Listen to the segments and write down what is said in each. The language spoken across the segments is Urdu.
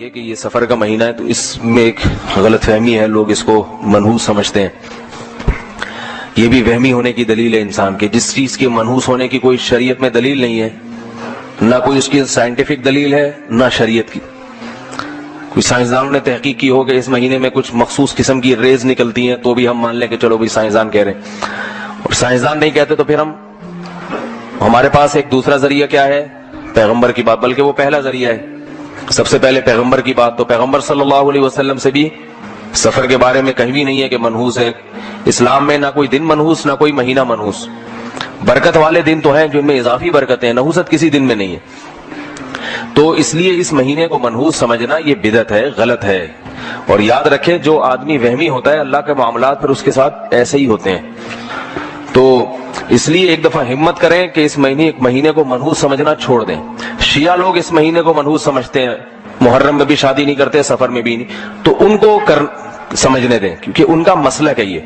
یہ کہ یہ سفر کا مہینہ ہے تو اس میں ایک غلط فہمی ہے، لوگ اس کو منحوس سمجھتے ہیں. یہ بھی وہمی ہونے کی دلیل ہے انسان کے. جس چیز کے منحوس ہونے کی کوئی شریعت میں دلیل نہیں ہے، نہ کوئی اس کی سائنٹیفک دلیل ہے نہ شریعت کی. کوئی سائنسدانوں نے تحقیق کی ہو کہ اس مہینے میں کچھ مخصوص قسم کی ریز نکلتی ہیں تو بھی ہم مان لیں کہ چلو بھی سائنسدان کہہ رہے ہیں. اور سائنسدان نہیں کہتے تو پھر ہمارے پاس ایک دوسرا ذریعہ کیا ہے؟ پیغمبر کی بات، بلکہ وہ پہلا ذریعہ ہے. سب سے پہلے پیغمبر کی بات. تو پیغمبر صلی اللہ علیہ وسلم سے بھی سفر کے بارے میں کہیں بھی نہیں ہے کہ منحوس ہے. اسلام میں نہ کوئی دن منحوس نہ کوئی مہینہ منحوس. برکت والے دن تو ہیں جن میں اضافی برکتیں ہیں، نحوست کسی دن میں نہیں ہے. تو اس لیے اس مہینے کو منحوس سمجھنا یہ بدعت ہے، غلط ہے. اور یاد رکھیں جو آدمی وہمی ہوتا ہے اللہ کے معاملات پھر اس کے ساتھ ایسے ہی ہوتے ہیں. تو اس لیے ایک دفعہ ہمت کریں کہ اس مہینے کو منحوس سمجھنا چھوڑ دیں. شیعہ لوگ اس مہینے کو منحوس سمجھتے ہیں، محرم میں بھی شادی نہیں کرتے، سفر میں بھی نہیں. تو ان کو سمجھنے دیں، کیونکہ ان کا مسلک ہے یہ.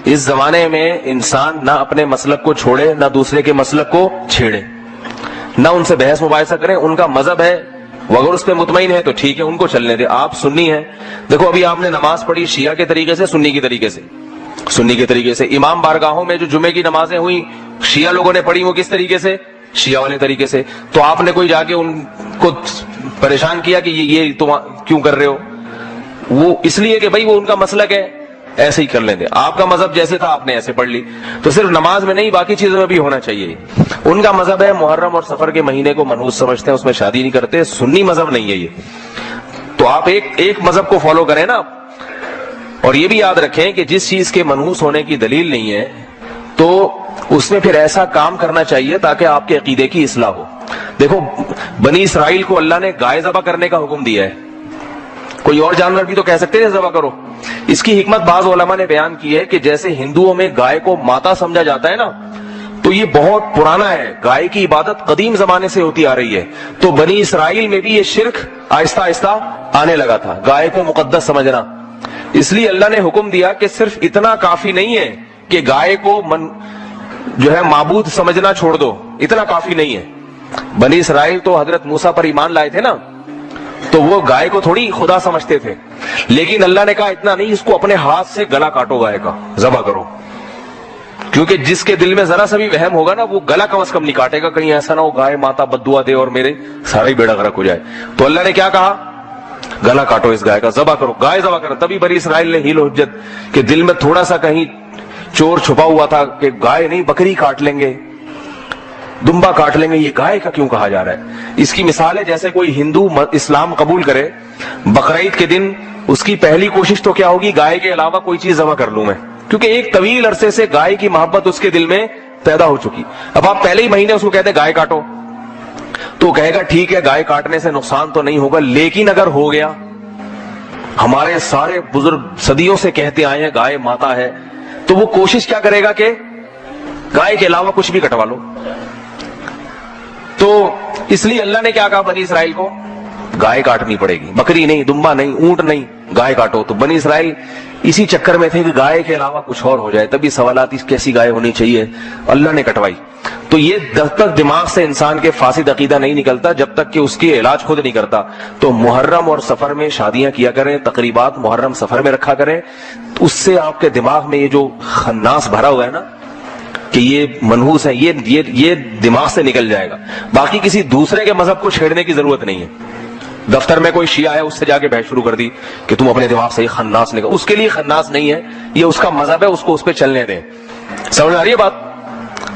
اس زمانے میں انسان نہ اپنے مسلک کو چھوڑے نہ دوسرے کے مسلک کو چھیڑے، نہ ان سے بحث مباحثہ کریں. ان کا مذہب ہے، وہ اگر اس پہ مطمئن ہے تو ٹھیک ہے، ان کو چلنے دیں. آپ سنی ہیں، دیکھو ابھی آپ نے نماز پڑھی شیعہ کے طریقے سے، سنی کے طریقے سے. سنی کے طریقے سے امام بارگاہوں میں جو جمعے کی نمازیں ہوئی شیعہ لوگوں نے پڑھی، وہ کس طریقے سے؟ شیعہ والے طریقے سے. تو آپ نے کوئی جا کے ان کو پریشان کیا کہ یہ تم کیوں کر رہے ہو؟ وہ اس لیے کہ بھائی وہ ان کا مسلک ہے، ایسے ہی کر لیں. آپ کا مذہب جیسے تھا آپ نے ایسے پڑھ لی. تو صرف نماز میں نہیں، باقی چیزوں میں بھی ہونا چاہیے. ان کا مذہب ہے محرم اور سفر کے مہینے کو منحوس سمجھتے ہیں، اس میں شادی نہیں کرتے. سنی مذہب نہیں ہے یہ. تو آپ ایک مذہب کو فالو کریں نا. اور یہ بھی یاد رکھیں کہ جس چیز کے منحوس ہونے کی دلیل نہیں ہے تو اس میں پھر ایسا کام کرنا چاہیے تاکہ آپ کے عقیدے کی اصلاح ہو. دیکھو بنی اسرائیل کو اللہ نے گائے ذبح کرنے کا حکم دیا ہے. کوئی اور جانور بھی تو کہہ سکتے ہیں ذبح کرو. اس کی حکمت بعض علماء نے بیان کی ہے کہ جیسے ہندوؤں میں گائے کو ماتا سمجھا جاتا ہے نا، تو یہ بہت پرانا ہے. گائے کی عبادت قدیم زمانے سے ہوتی آ رہی ہے. تو بنی اسرائیل میں بھی یہ شرک آہستہ آہستہ آنے لگا تھا، گائے کو مقدس سمجھنا. اس لیے اللہ نے حکم دیا کہ صرف اتنا کافی نہیں ہے کہ گائے کو جو ہے معبود سمجھنا چھوڑ دو، اتنا کافی نہیں ہے. بنی اسرائیل تو حضرت موسیٰ پر ایمان لائے تھے نا، تو وہ گائے کو تھوڑی خدا سمجھتے تھے. لیکن اللہ نے کہا اتنا نہیں، اس کو اپنے ہاتھ سے گلا کاٹو، گائے کا ذبح کرو. کیونکہ جس کے دل میں ذرا سا بھی وہم ہوگا نا وہ گلا کم از کم نہیں کاٹے گا، کہیں ایسا نہ ہو گائے ماتا بددعا دے اور میرے سارے بیڑا غرق ہو جائے. تو اللہ نے کیا کہا؟ گلا کاٹو اس گائے کا، ذبح کرو، گائے ذبح کرو. تبھی بنی اسرائیل نے حیل و حجت کہ دل میں تھوڑا سا کہیں چور چھپا ہوا تھا کہ گائے نہیں بکری کاٹ لیں گے، دمبا کاٹ لیں گے، یہ گائے کا کیوں کہا جا رہا ہے؟ اس کی مثال ہے جیسے کوئی ہندو اسلام قبول کرے، بقرعید کے دن اس کی پہلی کوشش تو کیا ہوگی؟ گائے کے علاوہ کوئی چیز ذبح کر لوں میں، کیونکہ ایک طویل عرصے سے گائے کی محبت اس کے دل میں پیدا ہو چکی. اب آپ پہلے ہی مہینے اس کو کہتے ہیں گائے کاٹو، تو کہے گا ٹھیک ہے گائے کاٹنے سے نقصان تو نہیں ہوگا، لیکن اگر ہو گیا، ہمارے سارے بزرگ صدیوں سے کہتے آئے ہیں گائے ماتا ہے، تو وہ کوشش کیا کرے گا کہ گائے کے علاوہ کچھ بھی کٹوا لو. تو اس لیے اللہ نے کیا کہا بنی اسرائیل کو؟ گائے کاٹنی پڑے گی، بکری نہیں، دمبا نہیں، اونٹ نہیں، گائے کاٹو. تو بنی اسرائیل اسی چکر میں تھے کہ گائے کے علاوہ کچھ اور ہو جائے. تبھی سوالات کیسی گائے ہونی چاہیے، اللہ نے کٹوائی. تو یہ جب تک دماغ سے انسان کے فاسد عقیدہ نہیں نکلتا، جب تک کہ اس کی علاج خود نہیں کرتا. تو محرم اور سفر میں شادیاں کیا کریں، تقریبات محرم سفر میں رکھا کریں. اس سے آپ کے دماغ میں یہ جو خناس بھرا ہوا ہے نا کہ یہ منحوس ہے، یہ دماغ سے نکل جائے گا. باقی کسی دوسرے کے مذہب کو چھیڑنے کی ضرورت نہیں ہے. دفتر میں کوئی شیعہ ہے، اس سے جا کے بحث شروع کر دی کہ تم اپنے دماغ سے یہ خناس نکل، اس کے لیے خناس نہیں ہے، یہ اس کا مذہب ہے، اس کو اس پہ چلنے دیں. سمجھ آ رہی ہے بات؟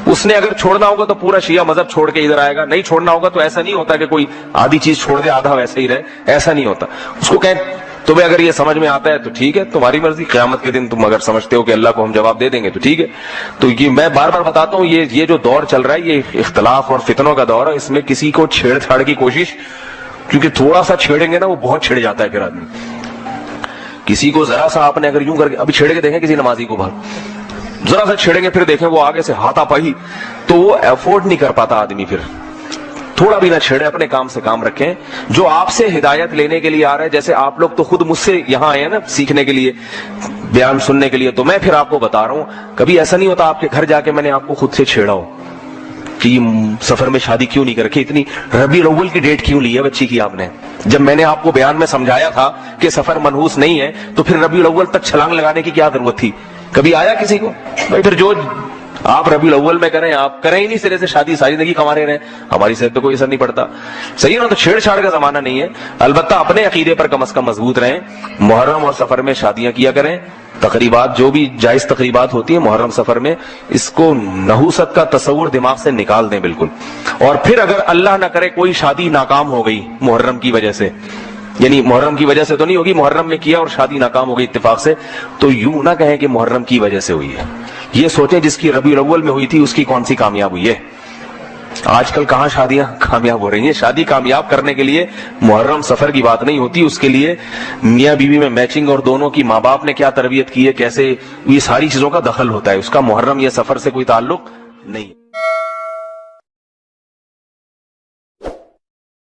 اس نے اگر چھوڑنا ہوگا تو پورا شیعہ مذہب چھوڑ کے ادھر آئے گا، نہیں چھوڑنا ہوگا تو ایسا نہیں ہوتا کہ کوئی آدھی چیز چھوڑ دے آدھا ویسے ہی رہے، ایسا نہیں ہوتا. اس کو کہیں تمہیں اگر یہ سمجھ میں آتا ہے تو ٹھیک ہے، تمہاری مرضی، قیامت کے دن تم اگر سمجھتے ہو کہ اللہ کو ہم جواب دے دیں گے تو ٹھیک ہے. تو یہ میں بار بار بتاتا ہوں، یہ جو دور چل رہا ہے یہ اختلاف اور فتنوں کا دور ہے. اس میں کسی کو چھیڑ چھاڑ کی کوشش، کیونکہ تھوڑا سا چھیڑیں گے نا وہ بہت چھڑ جاتا ہے پھر آدمی. کسی کو ذرا سا آپ نے اگر یوں کر کے ابھی چھیڑ کے دیکھیں کسی نمازی کو باہر، ذرا سا چھیڑیں گے پھر دیکھیں وہ آگے سے ہاتھا پائی، تو وہ افورڈ نہیں کر پاتا آدمی. پھر تھوڑا بھی نہ چھیڑے، اپنے کام سے کام رکھیں. جو آپ سے ہدایت لینے کے لیے آ رہا ہے، جیسے آپ لوگ تو خود مجھ سے یہاں آئے ہیں نا سیکھنے کے لیے، بیان سننے کے لیے، تو میں پھر آپ کو بتا رہا ہوں کبھی ایسا نہیں ہوتا آپ کے گھر جا کے میں نے آپ کو خود سے چھیڑا ہو کہ یہ سفر میں شادی کیوں نہیں کر کے اتنی ربیع الاول کی ڈیٹ کیوں لی ہے بچی کی آپ نے؟ جب میں نے آپ کو بیان میں سمجھایا تھا کہ سفر منحوس نہیں ہے تو پھر ربیع الاول تک چھلانگ لگانے کی کیا ضرورت تھی؟ کبھی آیا کسی کو؟ بھائی پھر جو آپ ربیع الاول میں کریں، آپ کریں ہی نہیں سرے سے شادی، ساری زندگی کمارے رہیں، ہماری صحت پہ کوئی اثر نہیں پڑتا. صحیح ہے نا؟ تو چھیڑ چھاڑ کا زمانہ نہیں ہے. البتہ اپنے عقیدے پر کم از کم مضبوط رہیں. محرم اور سفر میں شادیاں کیا کریں. تقریبات جو بھی جائز تقریبات ہوتی ہیں محرم سفر میں، اس کو نحوست کا تصور دماغ سے نکال دیں بالکل. اور پھر اگر اللہ نہ کرے کوئی شادی ناکام ہو گئی محرم کی وجہ سے، یعنی محرم کی وجہ سے تو نہیں ہوگی، محرم میں کیا اور شادی ناکام ہو گئی اتفاق سے، تو یوں نہ کہیں کہ محرم کی وجہ سے ہوئی ہے. یہ سوچیں جس کی ربیع الاول میں ہوئی تھی اس کی کون سی کامیاب ہوئی ہے. آج کل کہاں شادیاں کامیاب ہو رہی ہیں؟ شادی کامیاب کرنے کے لیے محرم سفر کی بات نہیں ہوتی، اس کے لیے میاں بیوی میں میچنگ اور دونوں کی ماں باپ نے کیا تربیت کی ہے، کیسے، یہ ساری چیزوں کا دخل ہوتا ہے. اس کا محرم یا سفر سے کوئی تعلق نہیں.